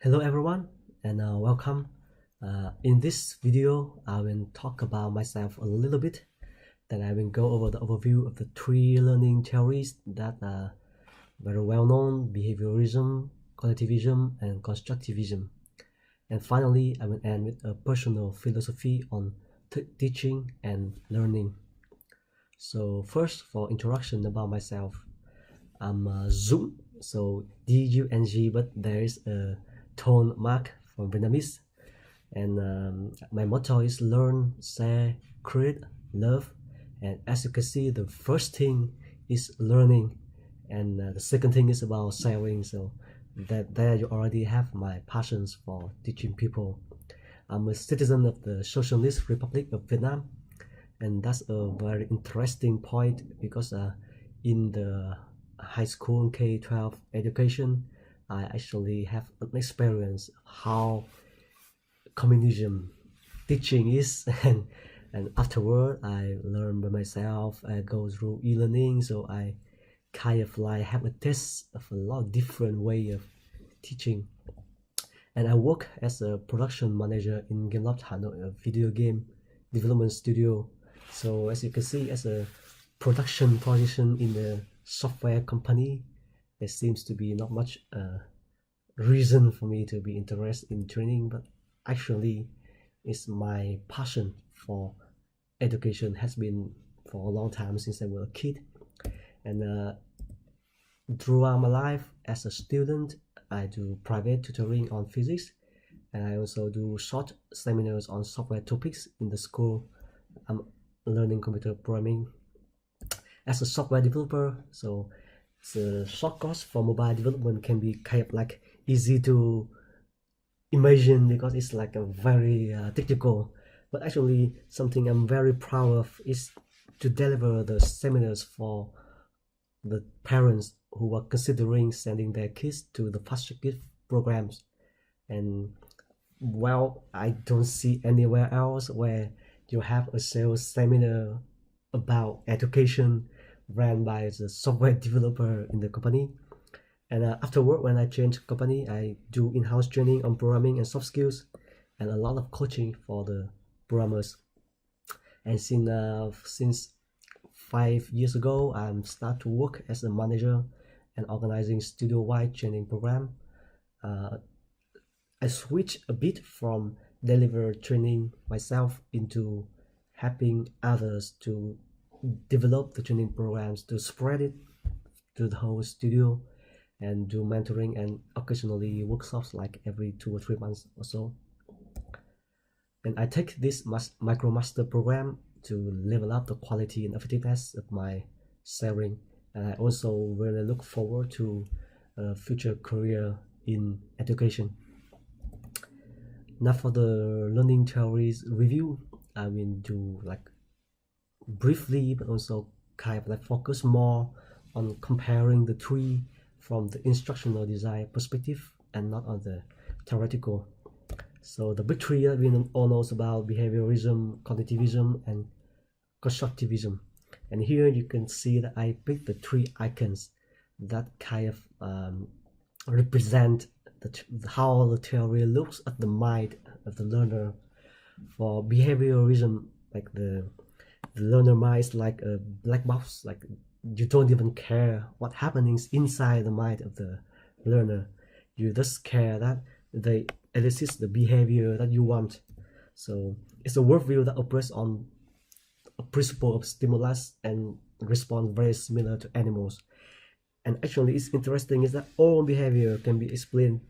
Hello everyone and welcome. In this video, I will talk about myself a little bit. Then I will go over the overview of the three learning theories that are very well known: behaviorism, cognitivism, and constructivism. And finally, I will end with a personal philosophy on teaching and learning. So first, for introduction about myself, I'm Dung, so D-U-N-G, but there is a tone mark from Vietnamese. And my motto is learn, share, create, love. And as you can see, the first thing is learning, and the second thing is about sharing. So that there you already have my passions for teaching people. I'm a citizen of the Socialist Republic of Vietnam, and that's a very interesting point because in the high school K-12 education, I actually have an experience of how communism teaching is and afterward I learn by myself. I go through e-learning, so I kind of like have a test of a lot of different way of teaching. And I work as a production manager in Game Lab Hanoi, a video game development studio. So as you can see, as a production position in the software company, there seems to be not much reason for me to be interested in training, but actually it's my passion for education has been for a long time since I was a kid. And throughout my life as a student, I do private tutoring on physics, and I also do short seminars on software topics in the school. I'm learning computer programming as a software developer, so the short course for mobile development can be kind of like easy to imagine because it's like a very technical, but actually something I'm very proud of is to deliver the seminars for the parents who are considering sending their kids to the foster kid programs. And well, I don't see anywhere else where you have a sales seminar about education ran by the software developer in the company. And afterward, when I change company, I do in-house training on programming and soft skills, and a lot of coaching for the programmers. And since 5 years ago, I'm start to work as a manager and organizing studio-wide training program. I switch a bit from deliver training myself into helping others to develop the training programs, to spread it to the whole studio, and do mentoring and occasionally workshops like every 2 or 3 months or so. And I take this micro master program to level up the quality and effectiveness of my sharing. And I also really look forward to a future career in education. Now for the learning theories review, I will do like briefly, but also kind of like focus more on comparing the three from the instructional design perspective and not on the theoretical. So the big three that we all know about: behaviorism, cognitivism, and constructivism. And here you can see that I picked the three icons that kind of represent how the theory looks at the mind of the learner. For behaviorism, like the learner mind is like a black box, like you don't even care what happenings inside the mind of the learner. You just care that they elicit the behavior that you want. So it's a worldview that operates on a principle of stimulus and response very similar to animals. And actually it's interesting is that all behavior can be explained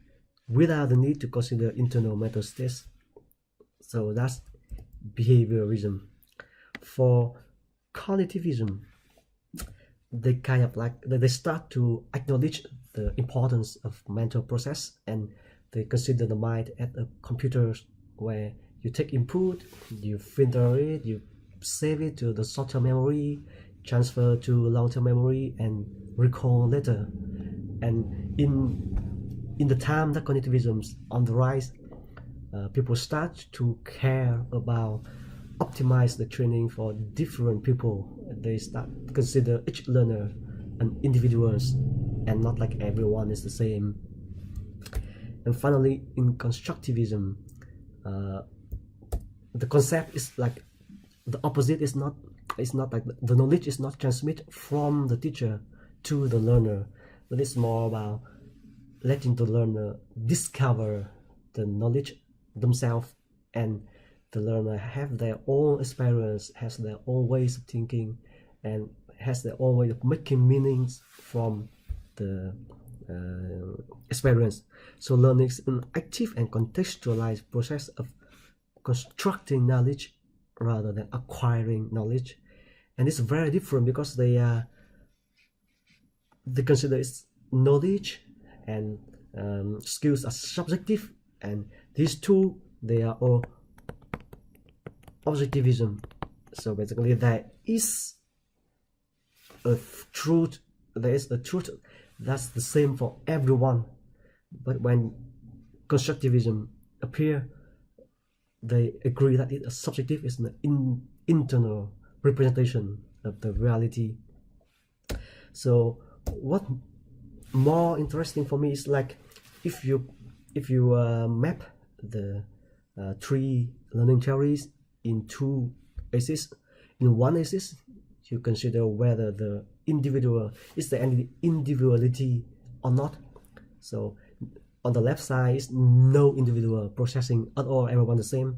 without the need to consider internal mental states. So that's behaviorism. For cognitivism, they kind of like they start to acknowledge the importance of mental process, and they consider the mind as a computer where you take input, you filter it, you save it to the short-term memory, transfer to long-term memory, and recall later. And in the time that cognitivism's on the rise, people start to care about optimize the training for different people. They start to consider each learner an individuals and not like everyone is the same. And finally, in constructivism, the concept is like the opposite. Is not, it's not like the knowledge is not transmitted from the teacher to the learner, but it's more about letting the learner discover the knowledge themselves, and the learner have their own experience, has their own ways of thinking, and has their own way of making meanings from the experience. So learning is an active and contextualized process of constructing knowledge rather than acquiring knowledge, and it's very different because they consider its knowledge and skills are subjective, and these two, they are all objectivism. So basically there is a truth, that's the same for everyone, but when constructivism appear, they agree that it is subjective, is an internal representation of the reality. So what more interesting for me is like if you map the three learning theories in two axes. In one axis, you consider whether the individual, is there any individuality or not. So on the left side is no individual processing at all, everyone the same.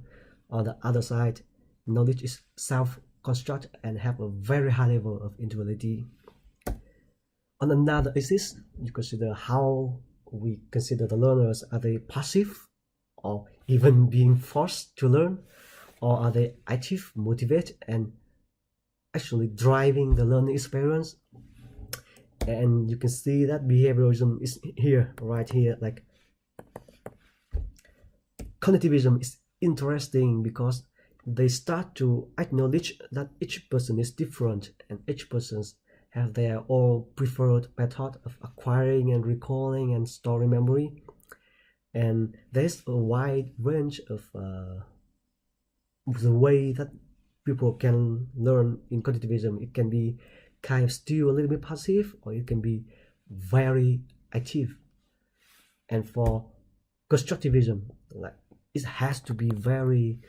On the other side, knowledge is self-construct and have a very high level of individuality. On another axis, you consider how we consider the learners. Are they passive or even being forced to learn, or are they active, motivated, and actually driving the learning experience? And you can see that behaviorism is here, right here. Like cognitivism is interesting because they start to acknowledge that each person is different and each person have their own preferred method of acquiring and recalling and storing memory, and there's a wide range of the way that people can learn in cognitivism. It can be kind of still a little bit passive, or it can be very active. And for constructivism, like it has to be the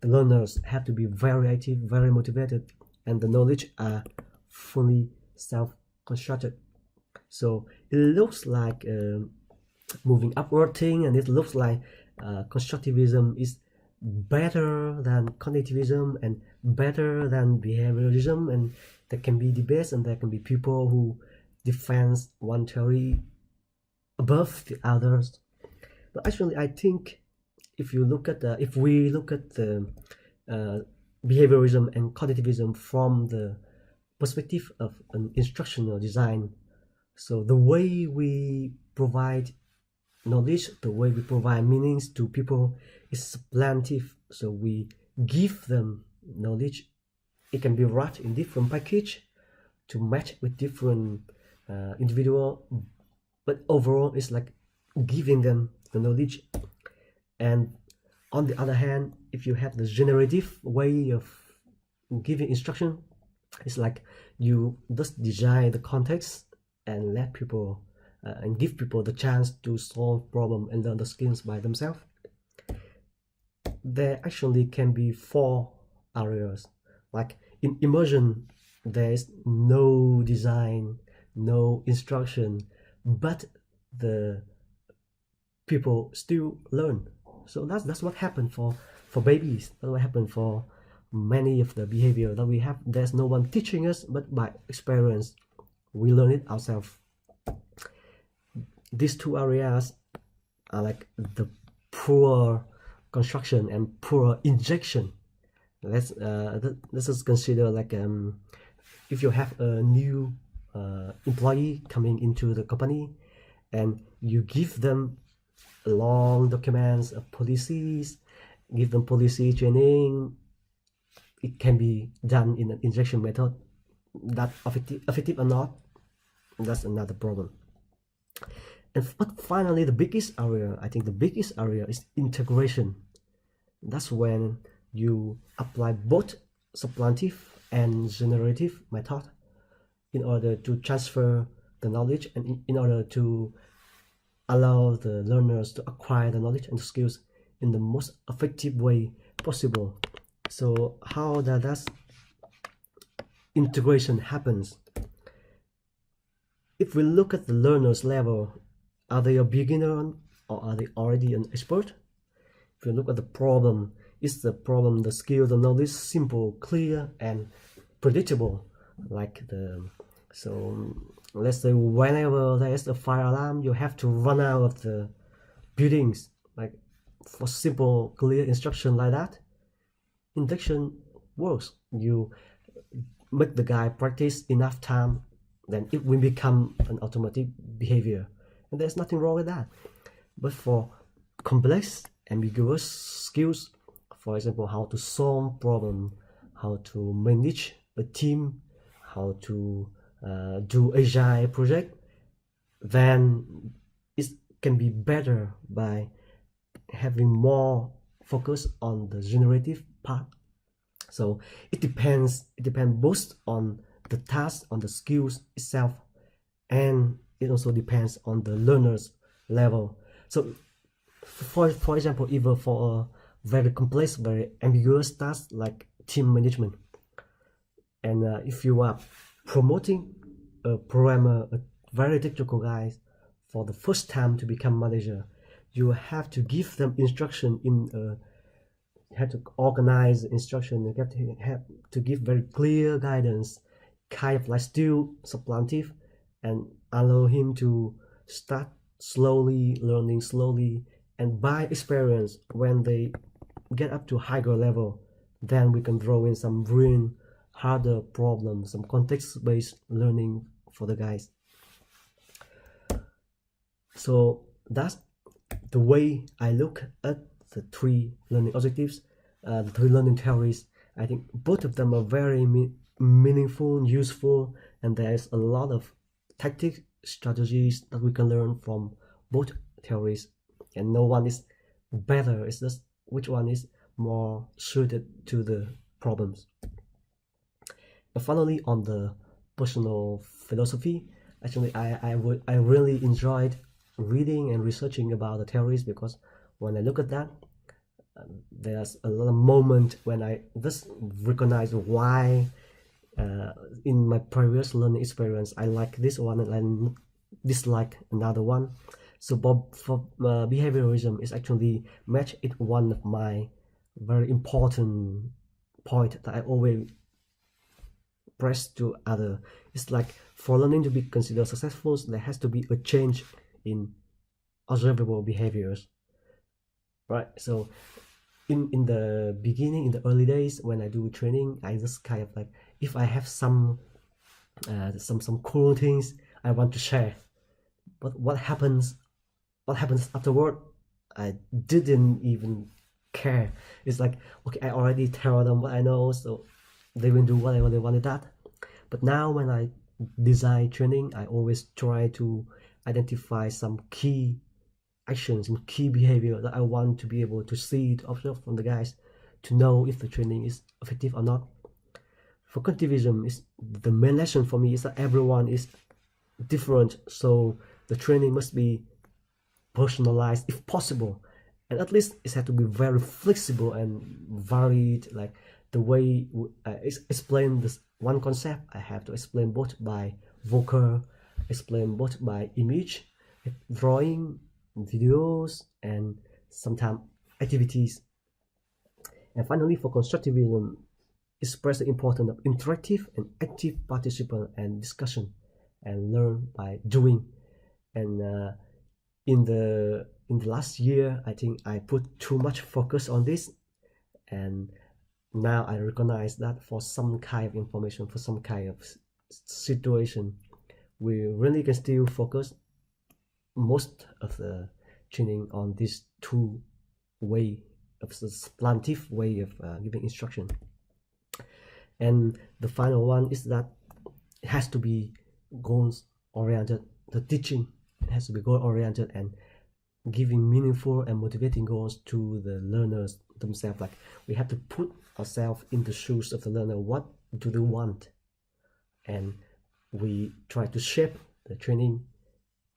learners have to be very active, very motivated, and the knowledge are fully self-constructed. So it looks like moving upward thing, and it looks like constructivism is better than cognitivism and better than behaviorism, and there can be debates and there can be people who defend one theory above the others. But actually I think if we look at the behaviorism and cognitivism from the perspective of an instructional design, so the way we provide knowledge, the way we provide meanings to people is substantive. So we give them knowledge. It can be wrapped in different package to match with different individual, but overall it's like giving them the knowledge. And on the other hand, if you have the generative way of giving instruction, it's like you just design the context and let people and give people the chance to solve problem and learn the skills by themselves. There actually can be 4 areas. Like in immersion, there is no design, no instruction, but the people still learn. So that's what happened for babies. That's what happened for many of the behavior that we have. There's no one teaching us, but by experience we learn it ourselves. These 2 areas are like the poor construction and poor injection. Let's just consider like if you have a new employee coming into the company and you give them long documents of policies, give them policy training, it can be done in an injection method. That effective or not, that's another problem. But finally, the biggest area, I think the biggest area is integration. That's when you apply both substantive and generative method in order to transfer the knowledge and in order to allow the learners to acquire the knowledge and skills in the most effective way possible. So how does integration happens? If we look at the learner's level, are they a beginner or are they already an expert? If you look at the problem, is the problem, the skill, the knowledge simple, clear, and predictable? So let's say whenever there is a fire alarm, you have to run out of the buildings. Like for simple, clear instruction like that, induction works. You make the guy practice enough time, then it will become an automatic behavior, and there's nothing wrong with that. But for complex, ambiguous skills, for example, how to solve problem, how to manage a team, how to do agile project, then it can be better by having more focus on the generative part. So it depends both on the task, on the skills itself, and it also depends on the learner's level. So for example, even for a very complex, very ambiguous task like team management, and if you are promoting a programmer, a very technical guy, for the first time to become manager, you have to give them instruction in you have to organize instruction, you have to give very clear guidance, kind of like still supplantive, and allow him to start slowly, learning slowly, and by experience, when they get up to higher level, then we can throw in some real harder problems, some context-based learning for the guys. So that's the way I look at the three learning objectives, the three learning theories. I think both of them are very meaningful, useful, and there's a lot of tactics, strategies that we can learn from both theories, and no one is better. It's just which one is more suited to the problems. And finally, on the personal philosophy, actually I really enjoyed reading and researching about the theories, because when I look at that, there's a lot of moment when I just recognize why in my previous learning experience I like this one and I dislike another one. So for behaviorism is actually match it one of my very important point that I always press to other. It's like for learning to be considered successful, there has to be a change in observable behaviors, right? So in the beginning, in the early days when I do training, I just kind of like, if I have some cool things I want to share, but what happens afterward, I didn't even care. It's like, okay, I already tell them what I know, so they will do whatever they wanted that. But now when I design training, I always try to identify some key actions and key behavior that I want to be able to see, to observe from the guys, to know if the training is effective or not. For cognitivism, is the main lesson for me is that everyone is different, so the training must be personalized if possible, and at least it has to be very flexible and varied. Like the way I explain this one concept, I have to explain both by vocal, explain both by image, drawing, videos, and sometimes activities. And finally, for constructivism, express the importance of interactive and active participation and discussion, and learn by doing. And in the last year, I think I put too much focus on this, and now I recognize that for some kind of information, for some kind of situation, we really can still focus most of the training on this two way of substantive way of giving instruction. And the final one is that it has to be goals oriented. The teaching has to be goal oriented and giving meaningful and motivating goals to the learners themselves. Like we have to put ourselves in the shoes of the learner. What do they want? And we try to shape the training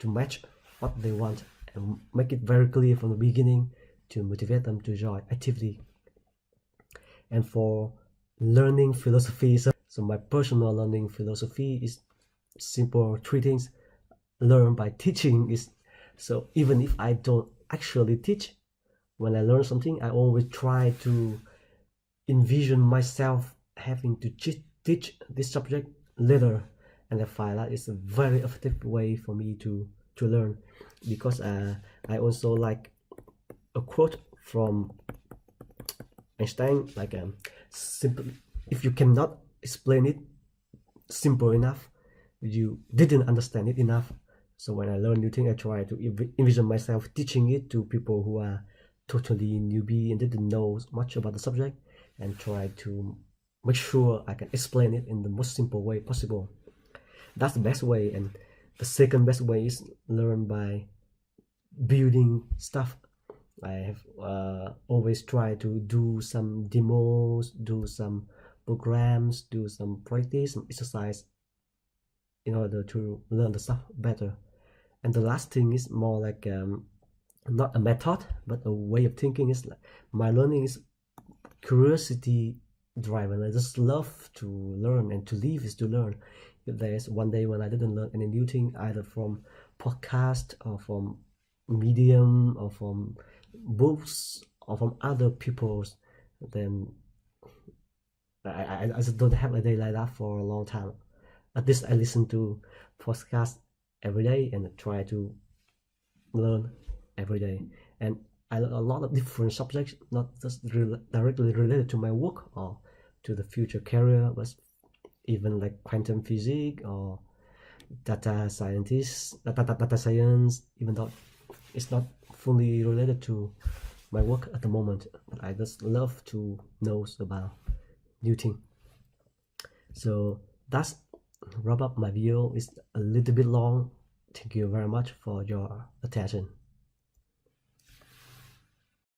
to match what they want and make it very clear from the beginning to motivate them to join actively. And for learning philosophy, so my personal learning philosophy is simple three things. Learn by teaching is, so even if I don't actually teach, when I learn something, I always try to envision myself having to teach this subject later, and I find that it's a very effective way for me to learn, because I also like a quote from Einstein, like simple, if you cannot explain it simple enough, you didn't understand it enough. So when I learn new thing, I try to envision myself teaching it to people who are totally newbie and didn't know much about the subject, and try to make sure I can explain it in the most simple way possible. That's the best way. And the second best way is learn by building stuff. I have always tried to do some demos, do some programs, do some practice, some exercise in order to learn the stuff better. And the last thing is more like not a method, but a way of thinking. Is like my learning is curiosity driven. I just love to learn, and to live is to learn. If there's one day when I didn't learn any new thing, either from podcast or from medium or from books or from other people's, then I just don't have a day like that for a long time. At least I listen to podcasts every day and try to learn every day. And I learn a lot of different subjects, not just directly related to my work or to the future career, but even like quantum physics or data scientist, data science, even though it's not fully related to my work at the moment, but I just love to know about new thing. So that's wrap up my video. It's a little bit long. Thank you very much for your attention.